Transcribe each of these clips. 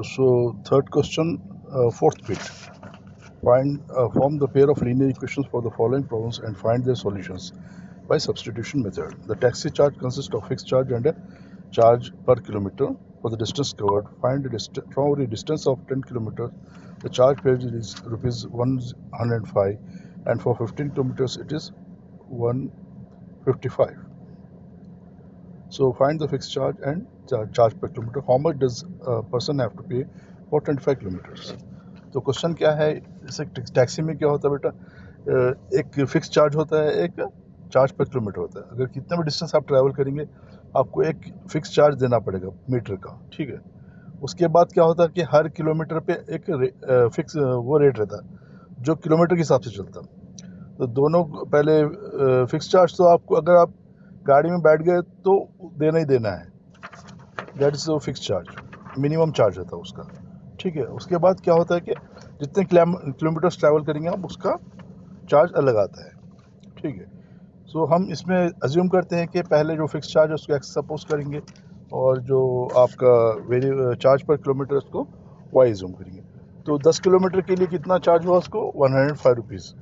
So third question, fourth bit. Form the pair of linear equations for the following problems and find their solutions by substitution method. The taxi charge consists of fixed charge and a charge per kilometer. For the distance covered, find from a distance of 10 kilometers, the charge paid is rupees 105, and for 15 kilometers it is 155. So find the fixed charge and charge per kilometer. How much does a person have to pay for 25 kilometers? तो question क्या है, जैसे taxi में क्या होता है बेटा, एक फिक्स चार्ज होता है, एक चार्ज पर किलोमीटर होता है। अगर कितना भी डिस्टेंस आप ट्रैवल करेंगे आपको एक फिक्स चार्ज देना पड़ेगा मीटर का, ठीक है। उसके बाद क्या होता है कि हर किलोमीटर पे एक फिक्स वो रेट रहता है जो किलोमीटर के हिसाब से चलता है। तो दोनों पहले फिक्स चार्ज तो आपको अगर आप गाड़ी में बैठ गए तो देना ही देना है, that is fix charge, minimum charge रहता है उसका, ठीक है। उसके बाद क्या होता है कि जितने किलोमीटर्स ट्रैवल करेंगे आप उसका चार्ज अलग आता है, ठीक है। सो हम इसमें अज्यूम करते हैं कि पहले जो फिक्स चार्ज है उसको एक्स सपोज करेंगे और जो आपका चार्ज पर किलोमीटर उसको वाई अज्यूम करेंगे। तो 10 किलोमीटर के लिए कितना चार्ज हुआ उसको 105 रुपीज़।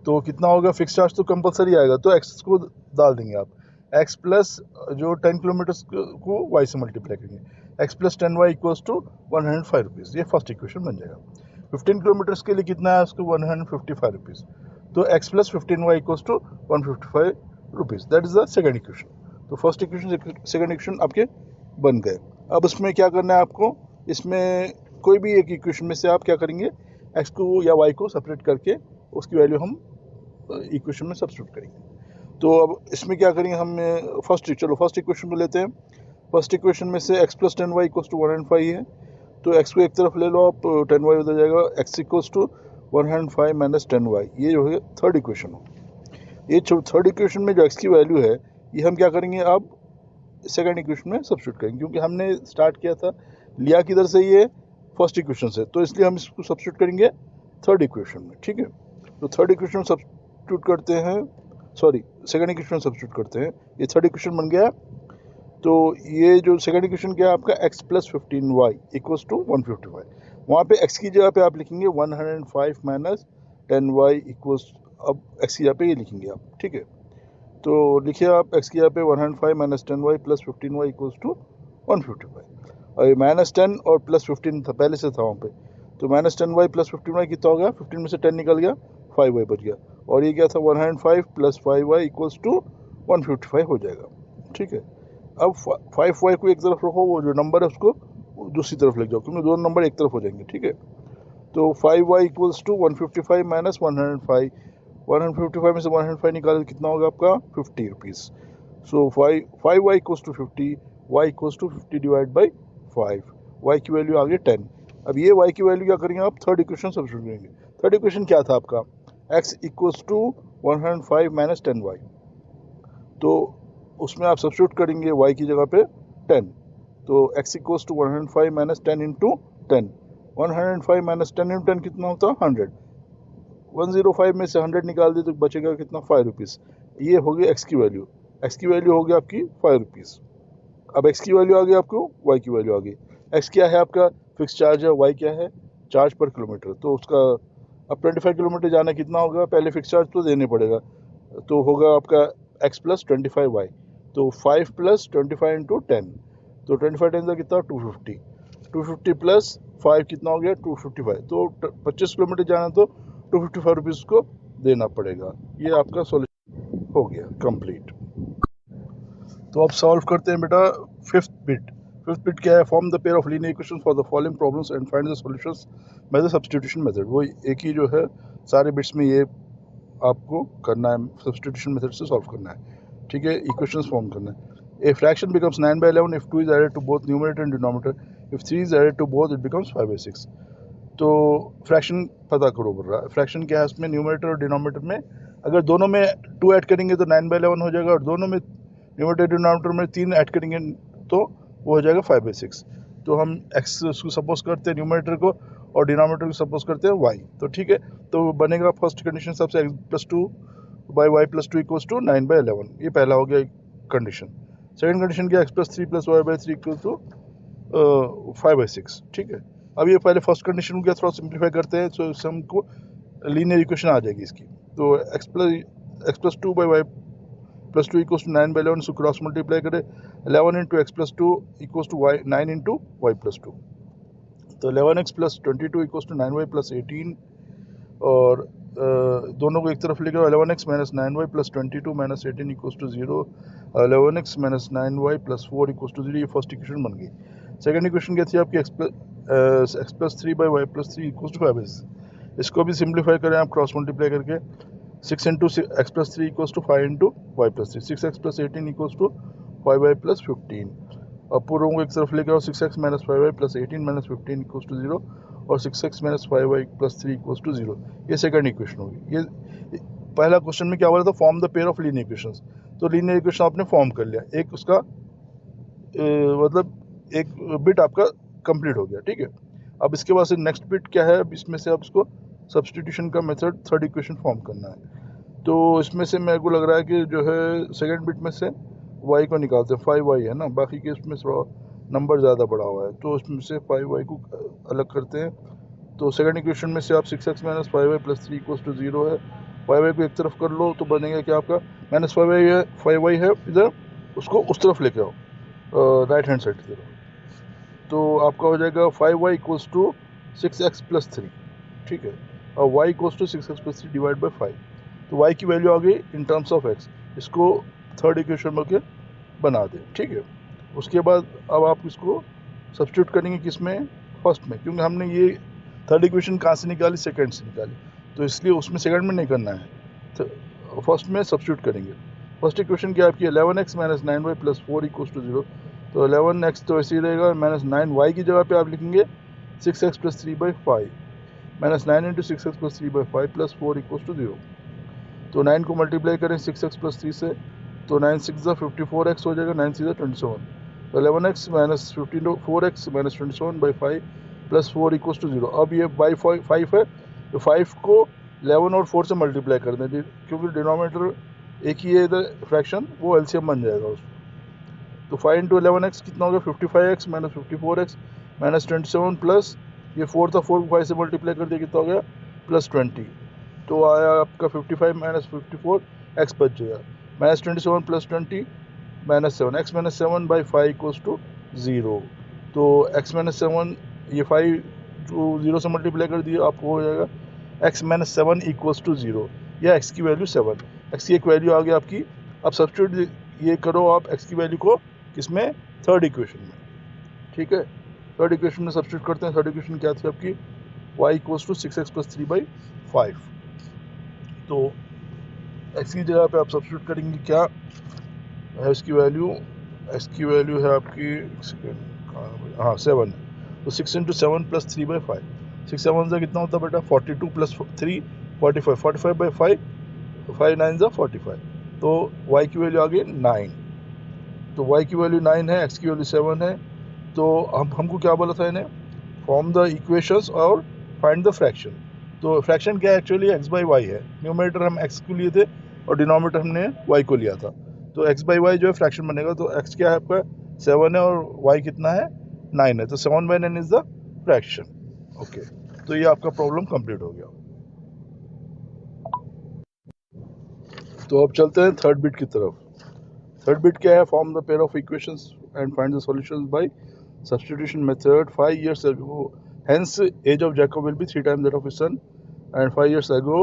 तो कितना होगा, फिक्स चार्ज तो कंपलसरी आएगा, तो एक्स को डाल देंगे आप, एक्स प्लस जो 10 किलोमीटर्स को वाई से मल्टीप्लाई करेंगे, X plus 10 Y equals to 105 rupees. ये फर्स्ट इक्वेशन बन जाएगा। 15 किलोमीटर्स के लिए कितना है उसको 155 रुपीज़। तो X plus 15 Y equals to 155 rupees, that is the second equation. तो फर्स्ट इक्वेशन सेकंड इक्वेशन आपके बन गए। अब इसमें क्या करना है आपको, इसमें कोई भी एक इक्वेशन में से आप क्या करेंगे, एक्स को या वाई को सेपरेट करके उसकी वैल्यू हम इक्वेशन में सब्स्टिट्यूट करेंगे। तो अब इसमें क्या करेंगे हम, फर्स्ट इक्वेशन में लेते हैं। फर्स्ट इक्वेशन में से X plus 10 Y equals to 105 है, तो एक्स को एक तरफ ले लो आप, 10 वाई उधर जाएगा, X equals to 105 minus 10 Y. ये जो है थर्ड इक्वेशन हो। ये थर्ड इक्वेशन में जो एक्स की वैल्यू है ये हम क्या करेंगे, अब सेकंड इक्वेशन में सब्स्टिट्यूट करेंगे, क्योंकि हमने स्टार्ट किया था लिया किधर से, ये फर्स्ट इक्वेशन से, तो इसलिए हम इसको सब्स्टिट्यूट करेंगे थर्ड इक्वेशन में, ठीक है। तो थर्ड इक्वेशन में सब्स्टिट्यूट करते हैं, सेकंड इक्वेशन में सब्स्टिट्यूट करते हैं, ये थर्ड इक्वेशन बन गया। तो ये जो सेकंड इक्वेशन क्या है आपका, x plus 15y equals to 155। वहाँ पे एक्स की जगह पे आप लिखेंगे 105 माइनस 10y इक्वल्स, अब एक्स की जगह पे ये लिखेंगे आप, ठीक है। तो लिखिए आप एक्स की जगह पे 105 minus 10y plus 15y equals to 155। और ये माइनस 10 और प्लस 15 था, पहले से था वहाँ पे, तो माइनस 10y प्लस 15y कितना हो गया, 15 में से 10 निकल गया, 5y बच गया, और ये क्या था 105 प्लस 5y इक्वल्स टू 155 हो जाएगा, ठीक है। अब 5y को एक तरफ रखो, वो जो नंबर है उसको दूसरी तरफ ले जाओ, क्योंकि दोनों नंबर एक तरफ हो जाएंगे, ठीक है। तो 5y इक्वल्स टू 155 माइनस 105, 155 में से 105 निकाले कितना होगा आपका 50 rupees. So 5y equals to 50, y equals to 50 divide by 5, y की वैल्यू आ गई 10। अब ये y की वैल्यू क्या करेंगे आप, थर्ड इक्वेशन सब्स्टिट्यूट करेंगे। थर्ड इक्वेशन क्या था आपका, x equals to 105 minus 10y, तो उसमें आप सब्स्टिट्यूट करेंगे y की जगह पे 10, तो x equals to 105 minus 10 into 10, 105 minus 10 into 10 कितना होता है 100, 105 में से 100 निकाल दिए तो बचेगा कितना 5 रुपीज़। ये हो गया x की वैल्यू, x की वैल्यू हो गया आपकी 5 रुपीज़। अब x की वैल्यू आ गई आपको, y की वैल्यू आ गई। x क्या है आपका फिक्स चार्ज है, y क्या है चार्ज पर किलोमीटर, तो उसका अब 25 किलोमीटर जाना कितना होगा, पहले फिक्स चार्ज तो देने पड़ेगा, तो होगा आपका x प्लस 25y, तो 5 प्लस 25 इंटू 10, तो 25 10 कितना 250, 250 प्लस 5 कितना हो गया 255, तो 25 किलोमीटर जाना तो 255 रुपीज़ को देना पड़ेगा। ये आपका सॉल्यूशन हो गया कंप्लीट। तो अब सॉल्व करते हैं बेटा फिफ्थ बिट क्या है, form the pair of linear equations for the following problems and find the solutions by the substitution method. वो एक ही जो है सारे बिट्स में ये आपको करना है, सब्स्टिट्यूशन मेथड से सॉल्व करना है, ठीक है। इक्वेशंस फॉर्म करना है। A fraction becomes 9/11 if 2 is added to both numerator and denominator, if 3 is added to both it becomes 5/6। तो फ्रैक्शन पता करो बोल रहा है, फ्रैक्शन क्या है उसमें, न्यूमरेटर और डिनोमिनेटर में अगर दोनों में 2 ऐड करेंगे तो 9/11 हो जाएगा, और दोनों में न्यूमरेटर डिनोमिनेटर में 3 ऐड करेंगे तो वो हो जाएगा 5/6। तो हम x को सपोज करते हैं न्यूमरेटर को और डिनोमिनेटर को सपोज करते हैं y, तो ठीक है। तो बनेगा फर्स्ट कंडीशन सबसे x plus 2 by Y plus 2 equals to 9/11, ये पहला हो गया कंडीशन। सेकंड कंडीशन क्या, x plus 3 plus Y by 3 equal to 5/6, ठीक है। अब ये पहले फर्स्ट कंडीशन को थोड़ा सिंप्लीफाई करते हैं, तो इससे हमको लीनियर इक्वेशन आ जाएगी इसकी। तो x plus 2 by Y plus 2 equals to 9 by 11, इसको क्रॉस मल्टीप्लाई करें 11 into X plus 2 equals to Y 9 into Y plus 2। तो 11x plus 22 equals to 9y plus 18, और दोनों को एक तरफ लेकर 11x minus 9y plus 22 minus 18 equals to 0, 11x minus 9y plus 4 equals to 0। ये फर्स्ट इक्वेशन बन गई। सेकंड इक्वेशन क्या थी आपकी? x plus 3 by Y plus 3 equals to 5। इसको भी सिंप्लीफाई करें आप क्रॉस मल्टीप्लाई करके 6 into X plus 3 equals to 5 into Y plus 3, 6x plus 18 equals to 5y plus 15। और पूर्वों को एक तरफ लेकर 6x minus 5y plus 18 minus 15 equals to 0, और 6x minus 5y plus 3 equals to 0। ये सेकंड इक्वेशन होगी। ये पहला क्वेश्चन में क्या बोला था? Form the pair of linear equations. तो लीनियर इक्वेशन आपने फॉर्म कर लिया, एक उसका मतलब एक बिट आपका कंप्लीट हो गया, ठीक है। अब इसके बाद से नेक्स्ट बिट क्या है? अब इसमें से आप इसको सब्स्टिट्यूशन का मेथड थर्ड इक्वेशन फॉर्म करना है। तो इसमें से मेरे को लग रहा है कि जो है सेकंड बिट में से y को निकालते हैं, 5y है ना, बाकी के इसमें थोड़ा नंबर ज़्यादा बड़ा हुआ है, तो इसमें से 5y को अलग करते हैं। तो सेकंड इक्वेशन में से आप 6x minus 5y plus 3 equals to 0 है, 5y को एक तरफ कर लो तो बनेगा क्या आपका? माइनस 5y है इधर, उसको उस तरफ लेके आओ राइट हैंड साइड की तरफ। तो आपका हो जाएगा 5y equals to 6x plus 3, ठीक है, और y equals to 6x plus 3 divide by 5। तो y की वैल्यू आ गई इन टर्म्स ऑफ x, इसको थर्ड इक्वेशन में बना दें, ठीक है। उसके बाद अब आप इसको सब्स्टिट्यूट करेंगे किस में? फर्स्ट में, क्योंकि हमने ये थर्ड इक्वेशन कहाँ से निकाली? सेकंड से निकाली, तो इसलिए उसमें सेकंड में नहीं करना है, तो फर्स्ट में सब्स्टिट्यूट करेंगे। फर्स्ट इक्वेशन क्या आपकी? 11x minus 9y plus 4 equals to 0। तो 11x तो ऐसे ही रहेगा, माइनस 9y की जगह पे आप लिखेंगे 6x plus 3 by 5, minus 9 into 6x plus 3 by 5 plus 4 equals to 0। तो 9 को मल्टीप्लाई करें 6x प्लस 3 से, तो 9 6 54x हो जाएगा, 9 6 27। तो 11x minus 4x minus 27 by 5 plus 4 equals to 0। अब ये बाई 5 है, तो 5 को 11 और 4 से मल्टीप्लाई कर दें, क्योंकि डिनोमिनेटर एक ही है इधर फ्रैक्शन, वो एलसीएम बन जाएगा उसको। तो 5 इंटू 11x कितना होगा? 55x minus 54x minus 27 plus ये 4 था, 4 को 5 से मल्टीप्लाई कर दिया, कितना हो गया? प्लस 20। तो आया आपका 55 माइनस 54, x बच जाएगा, minus 27 plus 20 minus 7, x minus 7 by 5 equals to 0। तो x माइनस 7, ये 5 जो 0 से मल्टीप्लाई कर दिया, आपको हो जाएगा x माइनस 7 इक्वल्स टू 0, या x की वैल्यू 7, x की एक वैल्यू आ गई आपकी। अब सब्स्टिट्यूट ये करो आप x की वैल्यू को किसमें? थर्ड इक्वेशन में, ठीक है। थर्ड इक्वेशन में सब्स्टिट्यूट करते हैं। थर्ड इक्वेशन क्या थी आपकी? y equals to 6x plus 3 by 5। तो x की जगह पे आप सब्स्टिट्यूट करेंगे, क्या है इसकी वैल्यू? x की वैल्यू है आपकी, हाँ 7 है, तो 6 इंटू 7 प्लस 3 बाई 5, 6 7 से कितना होता है बेटा? 42 प्लस 3 45, 45 बाई 5, 5 9 से 45। तो y की वैल्यू आ गई 9। तो y की वैल्यू 9 है, x की वैल्यू 7 है। तो हमको क्या बोला था इन्हें? फॉर्म द इक्वेशंस और फाइंड द फ्रैक्शन। तो फ्रैक्शन क्या है? एक्चुअली x बाई वाई है। न्यूमरेटर हम x को लिए थे और डिनोमिनेटर हमने y को लिया था। तो x बाई वाई जो है फ्रैक्शन बनेगा। तो x क्या है आपका? 7 है, और y कितना है? 9 है। तो 7 by 9 is the fraction. Okay, तो ये आपका प्रॉब्लम कंप्लीट हो गया। तो अब चलते हैं थर्ड बिट की तरफ। थर्ड बिट क्या है? Form the pair of equations and find the solutions by substitution method. 5 years ago, hence age of Jacob will be 3 times that of his son, and 5 years ago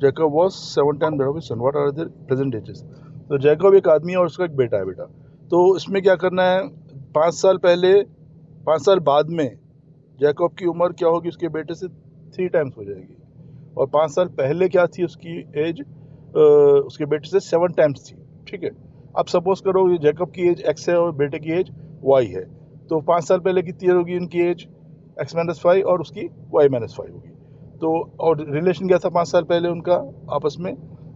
Jacob was 7 times that of his son. What are their present ages? तो Jacob एक आदमी है और उसका एक बेटा है बेटा। तो इसमें क्या करना है? 5 साल पहले, 5 साल बाद में जैकब की उम्र क्या होगी? उसके बेटे से 3 टाइम्स हो जाएगी। और 5 साल पहले क्या थी उसकी एज? उसके बेटे से 7 टाइम्स थी। ठीक है, अब सपोज करो ये जैकब की एज x है और बेटे की एज y है। तो 5 साल पहले कितनी होगी उनकी एज? x माइनस 5 और उसकी y माइनस 5 होगी। तो और रिलेशन क्या था 5 साल पहले उनका आपस में?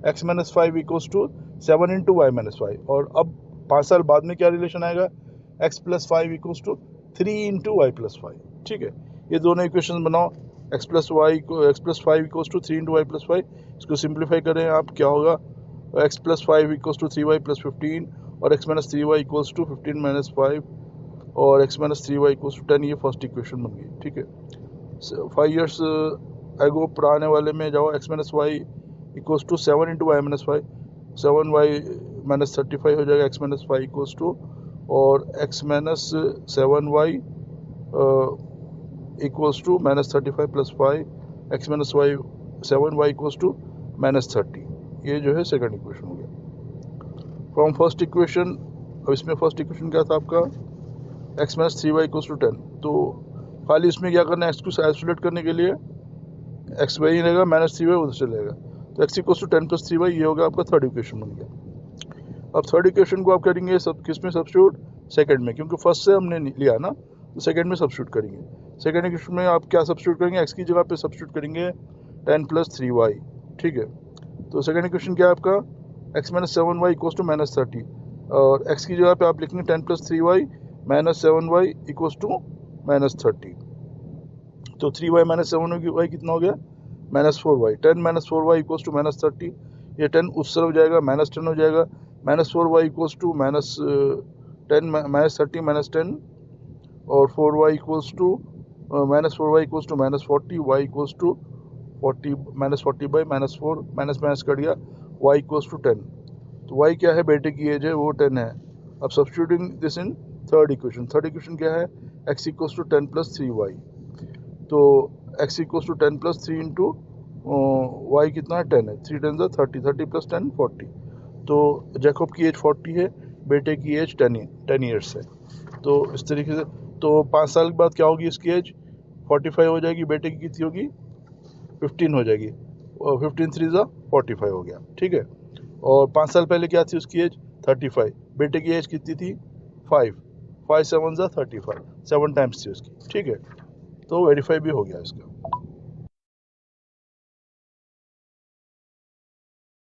x minus 5 equals to 7 into Y minus 5। और अब 5 साल बाद में क्या रिलेशन आएगा? x plus 5 equals to 3 into Y plus 5। ठीक है, ये दोनों इक्वेशन बनाओ। x plus 5 equals to 3 into Y plus 5। इसको सिंप्लीफाई करें आप, क्या होगा? x plus 5 equals to 3y plus 15, और x minus 3y equals to 15 minus 5 और x minus 3y equals to 10, ये फर्स्ट इक्वेशन बन गई, ठीक है। 5 years एगो पुराने वाले में जाओ, x minus Y equals to 7 into Y minus 5, 7y minus 35 हो जाएगा, x माइनस 5 इक्वल्स टू, और x minus 7y equals to minus 35 plus 5, x minus Y 7y equals to minus 30, ये जो है सेकंड इक्वेशन हो गया। फ्रॉम फर्स्ट इक्वेशन, अब इसमें फर्स्ट इक्वेशन क्या था आपका, x minus 3y equals to 10, तो खाली इसमें क्या करना है, x को आइसोलेट करने के लिए x वही रहेगा, माइनस 3y उधर चलेगा, तो x equals to 10 plus 3y, ये होगा आपका थर्ड इक्वेशन बन गया। अब थर्ड इक्वेशन को आप करेंगे सब किस में सब्स्टिट्यूट, सेकंड में, क्योंकि फर्स्ट से हमने लिया ना, तो सेकंड में सब्स्टिट्यूट करेंगे। सेकंड इक्वेशन में आप क्या सब्स्टिट्यूट करेंगे, x की जगह पे सब्स्टिट्यूट करेंगे 10 प्लस 3y, ठीक है। तो सेकंड इक्वेशन क्या है आपका, x minus 7y equals to minus 30, और x की जगह पे आप लिखेंगे 10 plus 3y minus 7y equals to minus 30, तो 3y माइनस 7y कितना हो गया, minus 4y, 10 minus 4y equals to minus 30, ये 10 उस तरफ जाएगा, माइनस 10 हो जाएगा, minus 4y equals to minus 10 minus 30 minus 10, और 4y equals to minus 4y equals to minus 40, y equals to 40 minus 40 बाई माइनस 4, माइनस माइनस कट गया, y इक्वल्स टू 10, तो y क्या है, बेटे की एज है वो 10 है। अब substituting this in third equation, third equation क्या है, x equals to 10 plus 3y, तो x equals to 10 plus 3 into y कितना है, 10 है, 3 10 30, 30 प्लस 10 40, तो जैकब की एज 40 है, बेटे की एज 10 ईयर्स है। तो इस तरीके से, तो 5 साल के बाद क्या होगी इसकी एज, 45 हो जाएगी, बेटे की कितनी होगी, 15 हो जाएगी, और 15 3 45 हो गया, ठीक है। और 5 साल पहले क्या थी उसकी एज, 35, बेटे की एज कितनी थी, 5 7 35, 7 टाइम्स थी उसकी, ठीक है। तो वेरीफाई भी हो गया इसका।